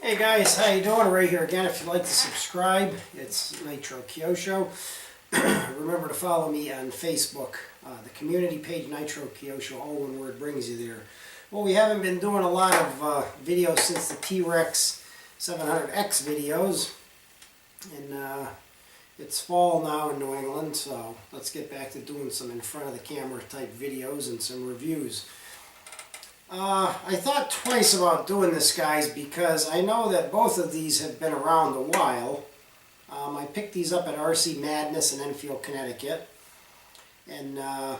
Hey guys, how you doing? Ray here again. If you'd like to subscribe, it's Nitro Kyosho. Remember to follow me on Facebook. The community page Nitro Kyosho, all one word, brings you there. Well, we haven't been doing a lot of videos since the T-Rex 700X videos. And it's fall now in New England, so let's get back to doing some in front of the camera type videos and some reviews. I thought twice about doing this, guys, because I know that both of these have been around a while. I picked these up at RC Madness in Enfield, Connecticut. And I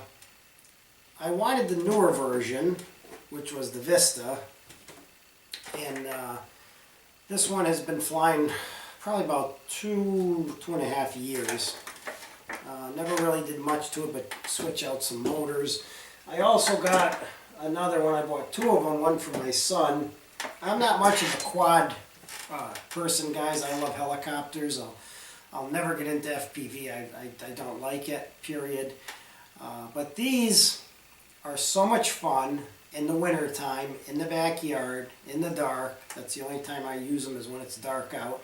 wanted the newer version, which was the Vista. And this one has been flying probably about two and a half years. Never really did much to it but switch out some motors. I also got another one. I bought two of them, one for my son. I'm not much of a quad person, guys. I love helicopters. I'll never get into FPV. I don't like it, period. But these are so much fun in the winter time, in the backyard, in the dark. That's the only time I use them, is when it's dark out,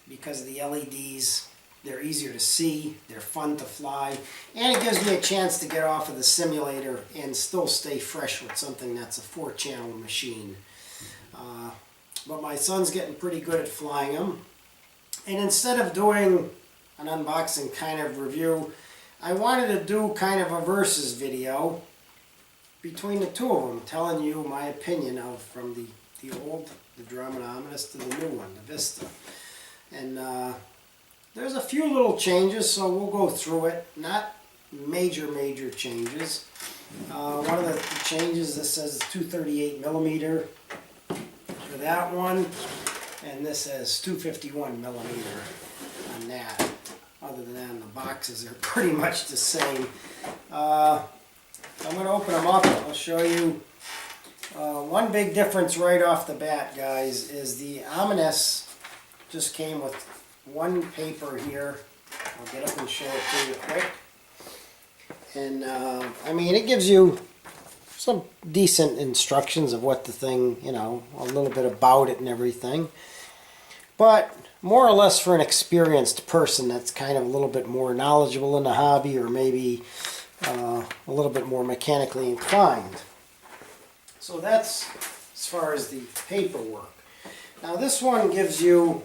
because of the LEDs. They're easier to see, they're fun to fly, and it gives me a chance to get off of the simulator and still stay fresh with something that's a 4-channel machine. But my son's getting pretty good at flying them. And instead of doing an unboxing kind of review, I wanted to do kind of a versus video between the two of them, telling you my opinion of from the old, the Dromida ominus, to the new one, the Vista. And there's a few little changes, so we'll go through it. Not major changes. One of the changes, this says 238 millimeter for that one, and this says 251 millimeter on that. Other than that, the boxes are pretty much the same. I'm going to open them up. I'll show you. One big difference right off the bat, guys, is the ominus just came with one paper here. I'll get up and show it to you quick. And I mean, it gives you some decent instructions of what the thing, you know, a little bit about it and everything. But more or less for an experienced person that's kind of a little bit more knowledgeable in the hobby, or maybe a little bit more mechanically inclined. So that's as far as the paperwork. Now this one gives you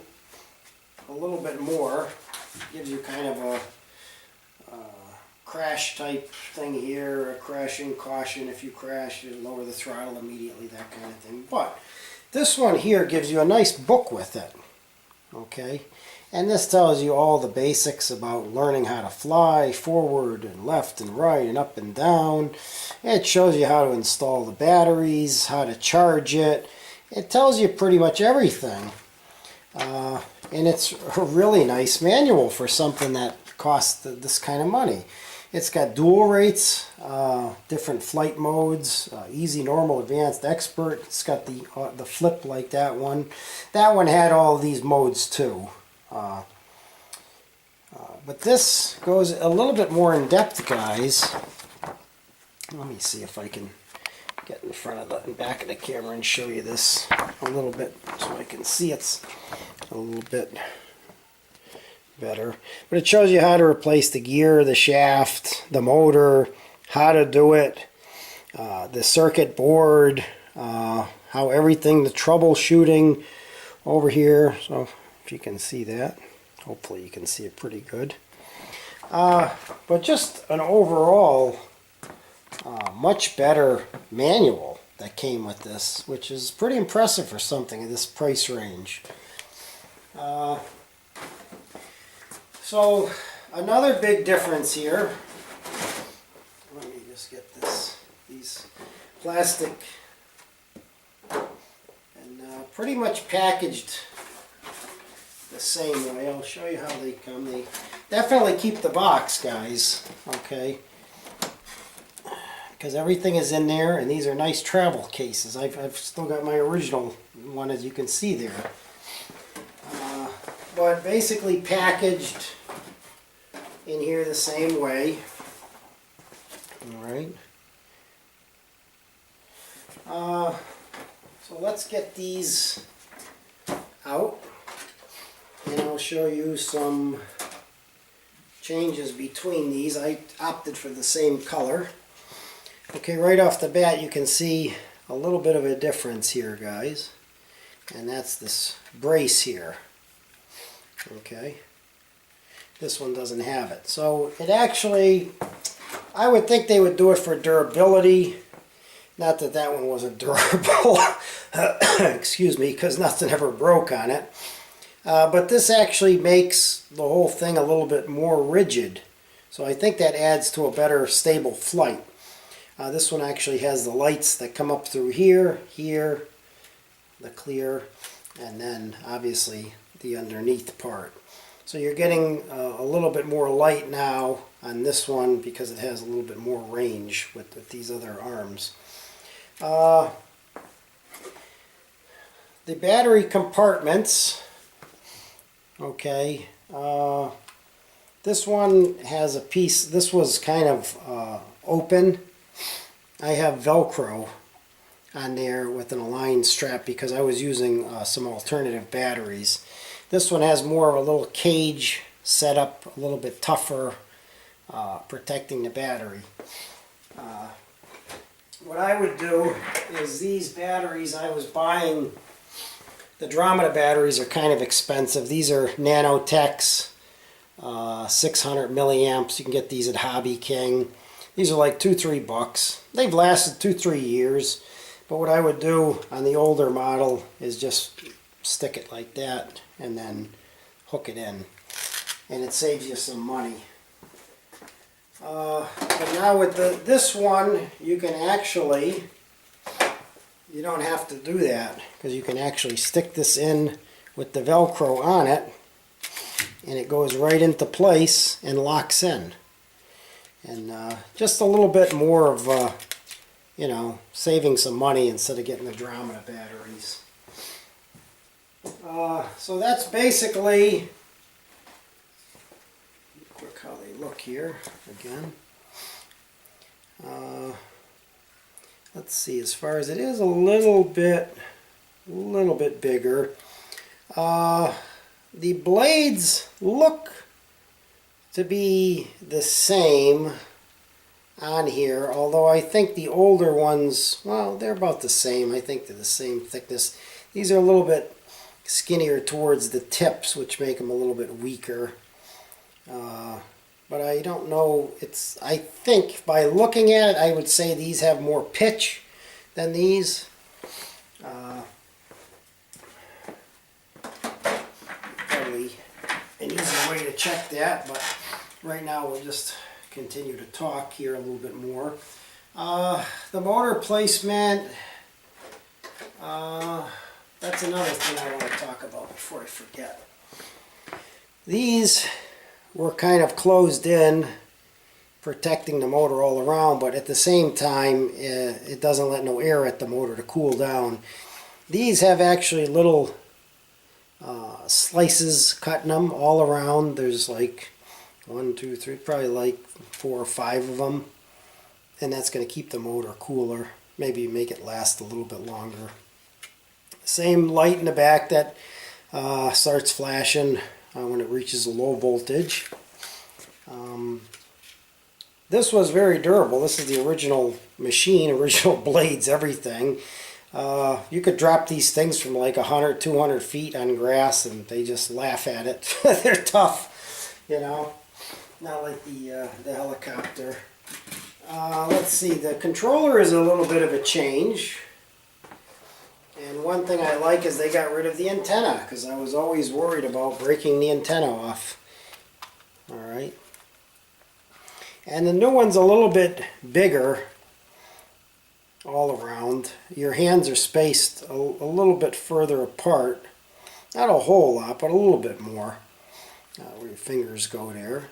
a little bit more. Gives you kind of a crash type thing here, a crashing caution. If you crash, you lower the throttle immediately, that kind of thing. But this one here gives you a nice book with it. Okay, and this tells you all the basics about learning how to fly forward and left and right and up and down. It shows you how to install the batteries, how to charge it. It tells you pretty much everything. And it's a really nice manual for something that costs this kind of money. It's got dual rates, different flight modes, easy, normal, advanced, expert. It's got the flip like that one. That one had all these modes too. But this goes a little bit more in depth, guys. Let me see if I can get in front of the back of the camera and show you this a little bit so I can see it's a little bit better. But it shows you how to replace the gear, the shaft, the motor, how to do it, the circuit board, how everything, the troubleshooting over here. So if you can see that, hopefully you can see it pretty good. But just an overall much better manual that came with this, which is pretty impressive for something in this price range. So another big difference here, let me just get these plastic, and pretty much packaged the same way. I'll show you how they come. They definitely keep the box, guys, okay, because everything is in there, and these are nice travel cases. I've still got my original one, as you can see there. But basically packaged in here the same way. Alright. So let's get these show you some changes between these. I opted for the same color. Okay, right off the bat you can see a little bit of a difference here, guys. And that's this brace here. Okay. This one doesn't have it. So it actually, I would think they would do it for durability. Not that that one wasn't durable. Excuse me, because nothing ever broke on it. But this actually makes the whole thing a little bit more rigid. So I think that adds to a better stable flight. This one actually has the lights that come up through here, here, the clear, and then obviously the underneath part. So you're getting a little bit more light now on this one because it has a little bit more range with these other arms. The battery compartments, okay, this one has a piece, this was kind of open. I have Velcro on there with an aligned strap because I was using some alternative batteries. This one has more of a little cage set up, a little bit tougher, protecting the battery. What I would do is these batteries, I was buying, the Dromida batteries are kind of expensive. These are Nanotech's 600 milliamps. You can get these at Hobby King. These are like $2-3. They've lasted 2-3 years. But what I would do on the older model is just stick it like that and then hook it in. And it saves you some money. But now with this one, you can actually, you don't have to do that because you can actually stick this in with the Velcro on it and it goes right into place and locks in. And just a little bit more of, you know, saving some money instead of getting the Dromida batteries. So that's basically, quick how they look here again. Let's see, as far as it is a little bit bigger. The blades look to be the same on here, although I think the older ones, well, they're about the same. I think they're the same thickness. These are a little bit skinnier towards the tips, which make them a little bit weaker. But I don't know, I think by looking at it, I would say these have more pitch than these. Probably an easy way to check that, but right now we'll just continue to talk here a little bit more. The motor placement, that's another thing I want to talk about before I forget. These were kind of closed in, protecting the motor all around, but at the same time it doesn't let no air at the motor to cool down. These have actually little slices cutting them all around. There's like 1, 2, 3, probably like 4 or 5 of them, and that's going to keep the motor cooler, maybe make it last a little bit longer. Same light in the back that starts flashing when it reaches a low voltage. This was very durable. This is the original machine, original blades, everything. You could drop these things from like 100, 200 feet on grass and they just laugh at it. They're tough, you know, not like the helicopter. Let's see, the controller is a little bit of a change. And one thing I like is they got rid of the antenna, because I was always worried about breaking the antenna off. Alright. And the new one's a little bit bigger all around. Your hands are spaced a little bit further apart. Not a whole lot, but a little bit more. Where your fingers go there.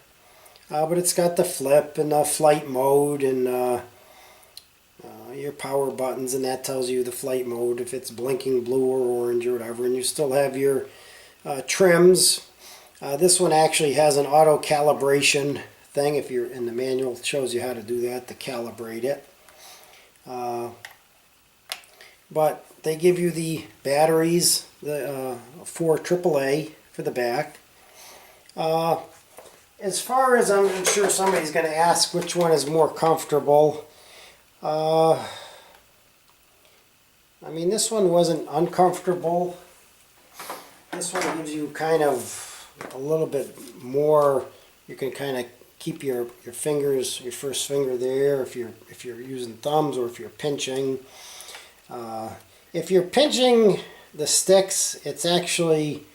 But it's got the flip and the flight mode and your power buttons, and that tells you the flight mode if it's blinking blue or orange or whatever, and you still have your trims. This one actually has an auto calibration thing. If you're in the manual, it shows you how to do that, to calibrate it. But they give you the batteries, the 4 AAA for the back, As far as I'm sure somebody's going to ask which one is more comfortable, I mean, this one wasn't uncomfortable. This one gives you kind of a little bit more. You can kind of keep your fingers, your first finger there if you're using thumbs or if you're pinching. If you're pinching the sticks, it's actually,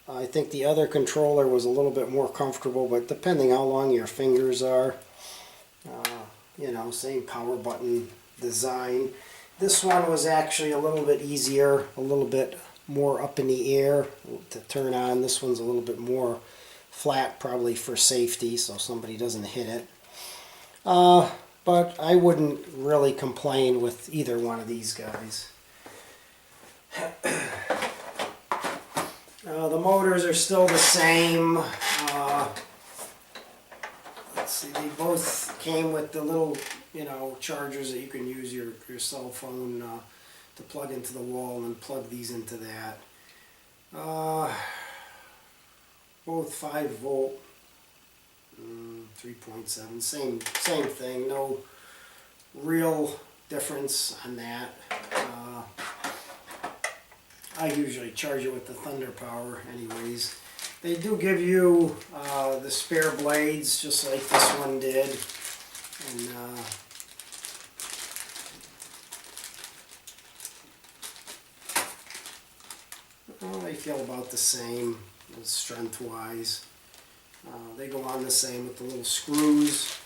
I think the other controller was a little bit more comfortable, but depending how long your fingers are, you know, same power button design. This one was actually a little bit easier, a little bit more up in the air to turn on. This one's a little bit more flat, probably for safety, so somebody doesn't hit it. But I wouldn't really complain with either one of these guys. The motors are still the same. Let's see, they both came with the little, you know, chargers that you can use your cell phone to plug into the wall and plug these into that. Both 5 volt, 3.7, same thing, no real difference on that. I usually charge it with the Thunder Power anyways. They do give you the spare blades, just like this one did. And well, they feel about the same strength-wise. They go on the same with the little screws.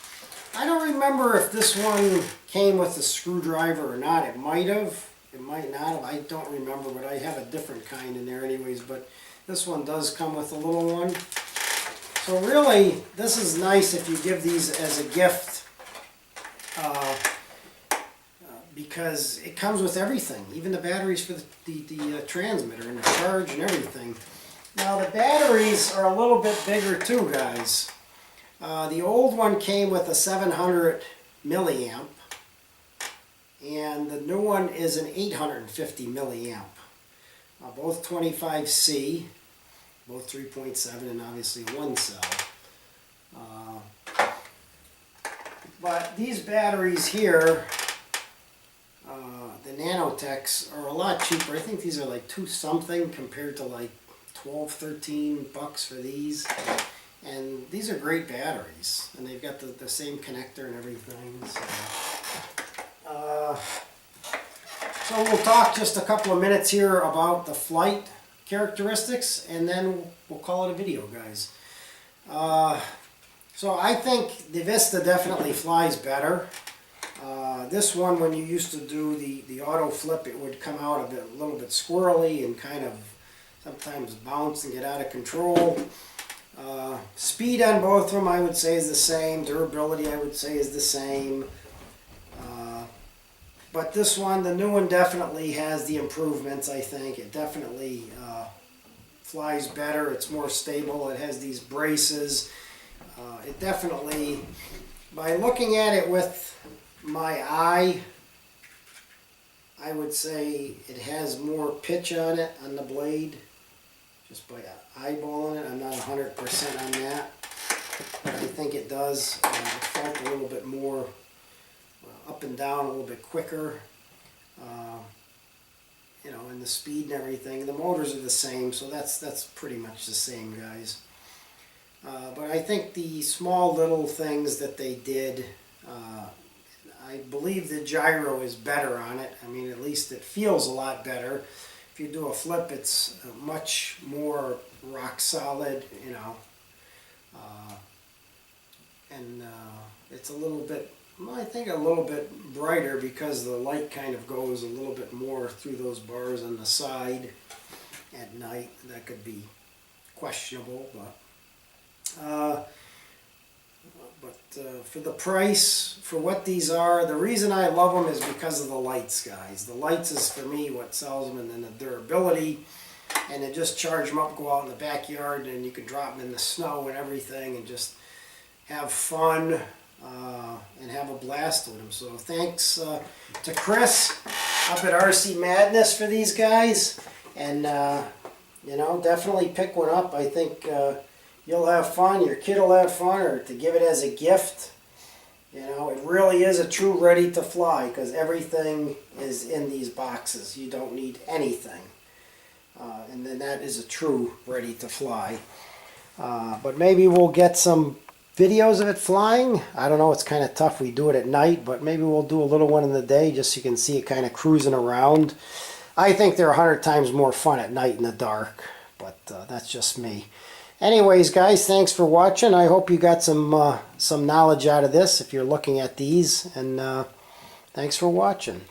I don't remember if this one came with a screwdriver or not. It might have. It might not have. I don't remember, but I have a different kind in there anyways. But this one does come with a little one. So really, this is nice if you give these as a gift because it comes with everything, even the batteries for the transmitter and the charge and everything. Now the batteries are a little bit bigger too, guys. The old one came with a 700 milliamp. And the new one is an 850 milliamp. Both 25C, both 3.7, and obviously one cell. But these batteries here, the Nanotechs, are a lot cheaper. I think these are like 2 something compared to like 12, 13 bucks for these. And these are great batteries. And they've got the same connector and everything. So we'll talk just a couple of minutes here about the flight characteristics, and then we'll call it a video, guys. So I think the Vista definitely flies better. This one, when you used to do the auto flip, it would come out a little bit squirrely and kind of sometimes bounce and get out of control. Speed on both of them, I would say, is the same. Durability, I would say, is the same. But this one, the new one, definitely has the improvements, I think. It definitely flies better. It's more stable. It has these braces. It definitely, by looking at it with my eye, I would say it has more pitch on it, on the blade. Just by eyeballing it, I'm not 100% on that. But I think it does. It felt a little bit more up and down, a little bit quicker, you know, and the speed and everything. The motors are the same, so that's pretty much the same, guys. But I think the small little things that they did, I believe the gyro is better on it. I mean, at least it feels a lot better. If you do a flip, it's much more rock solid, you know, and it's a little bit, I think a little bit brighter because the light kind of goes a little bit more through those bars on the side at night. That could be questionable, but for the price, for what these are, the reason I love them is because of the lights, guys. The lights is, for me, what sells them, and then the durability, and then just charge them up, go out in the backyard, and you can drop them in the snow and everything, and just have fun. And have a blast with them. So thanks to Chris up at RC Madness for these guys, and you know, definitely pick one up. I think you'll have fun, your kid will have fun, or to give it as a gift. You know, it really is a true ready to fly because everything is in these boxes. You don't need anything. And then that is a true ready to fly. But maybe we'll get some videos of it flying. I don't know, it's kind of tough we do it at night, but maybe we'll do a little one in the day just so you can see it kind of cruising around. I think they're 100 times more fun at night in the dark, but that's just me. Anyways, guys, thanks for watching. I hope you got some knowledge out of this if you're looking at these, and thanks for watching.